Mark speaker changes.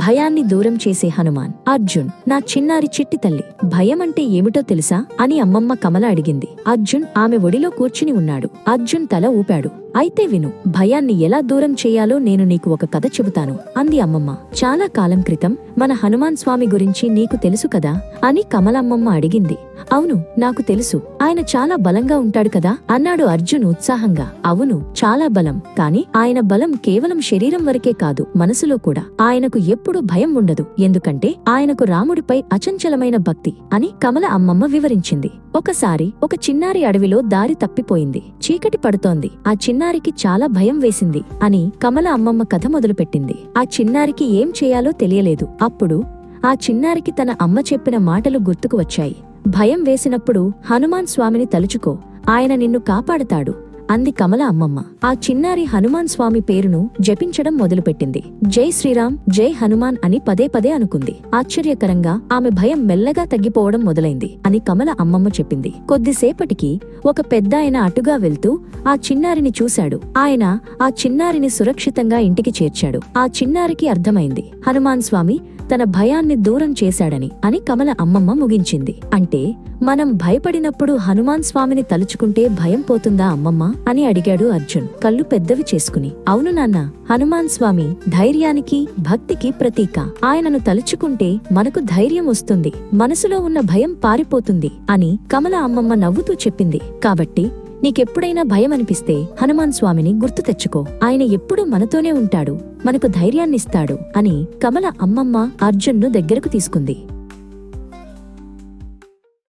Speaker 1: భయాన్ని దూరం చేసే హనుమాన్. అర్జున్, నా చిన్నారి చిట్టి తల్లి, భయం అంటే ఏమిటో తెలుసా అని అమ్మమ్మ కమల అడిగింది. అర్జున్ ఆమె ఒడిలో కూర్చుని ఉన్నాడు. అర్జున్ తల ఊపాడు. అయితే విను, భయాన్ని ఎలా దూరం చేయాలో నేను నీకు ఒక కథ చెబుతాను అంది అమ్మమ్మ. చాలా కాలం క్రితం మన హనుమాన్ స్వామి గురించి నీకు తెలుసు కదా అని కమలమ్మమ్మ అడిగింది. అవును, నాకు తెలుసు. ఆయన చాలా బలంగా ఉంటాడు కదా అన్నాడు అర్జున్ ఉత్సాహంగా. అవును, చాలా బలం. కాని ఆయన బలం కేవలం శరీరం వరకే కాదు, మనసులో కూడా. ఆయనకు ఎప్పుడూ భయం ఉండదు, ఎందుకంటే ఆయనకు రాముడిపై అచంచలమైన భక్తి అని కమల అమ్మమ్మ వివరించింది. ఒకసారి ఒక చిన్నారి అడవిలో దారి తప్పిపోయింది. చీకటి పడుతోంది. ఆ చిన్నారికి చాలా భయం వేసింది అని కమల అమ్మమ్మ కథ మొదలుపెట్టింది. ఆ చిన్నారికి ఏం చేయాలో తెలియలేదు. అప్పుడు ఆ చిన్నారికి తన అమ్మ చెప్పిన మాటలు గుర్తుకు వచ్చాయి. భయం వేసినప్పుడు హనుమాన్ స్వామిని తలుచుకో, ఆయన నిన్ను కాపాడతాడు అంది కమల అమ్మమ్మ. ఆ చిన్నారి హనుమాన్ స్వామి పేరును జపించడం మొదలుపెట్టింది. జై శ్రీరామ్, జై హనుమాన్ అని పదే పదే అనుకుంది. ఆశ్చర్యకరంగా ఆమె భయం మెల్లగా తగ్గిపోవడం మొదలైంది అని కమల అమ్మమ్మ చెప్పింది. కొద్దిసేపటికి ఒక పెద్దాయన అటుగా వెళ్తూ ఆ చిన్నారిని చూశాడు. ఆయన ఆ చిన్నారిని సురక్షితంగా ఇంటికి చేర్చాడు. ఆ చిన్నారికి అర్థమైంది, హనుమాన్ స్వామి తన భయాన్ని దూరం చేశాడని అని కమల అమ్మమ్మ ముగించింది. అంటే మనం భయపడినప్పుడు హనుమాన్ స్వామిని తలుచుకుంటే భయం పోతుందా అమ్మమ్మ అని అడిగాడు అర్జున్ కళ్ళు పెద్దవి చేసుకుని. అవును నాన్న, హనుమాన్ స్వామి ధైర్యానికి భక్తికి ప్రతీక. ఆయనను తలుచుకుంటే మనకు ధైర్యం వస్తుంది, మనసులో ఉన్న భయం పారిపోతుంది అని కమల అమ్మమ్మ నవ్వుతూ చెప్పింది. కాబట్టి నీకెప్పుడైనా భయం అనిపిస్తే హనుమాన్ స్వామిని గుర్తు తెచ్చుకో, ఆయన ఎప్పుడూ మనతోనే ఉంటాడు, మనకు ధైర్యాన్నిస్తాడు అని కమల అమ్మమ్మ అర్జున్ను దగ్గరకు తీసుకుంది.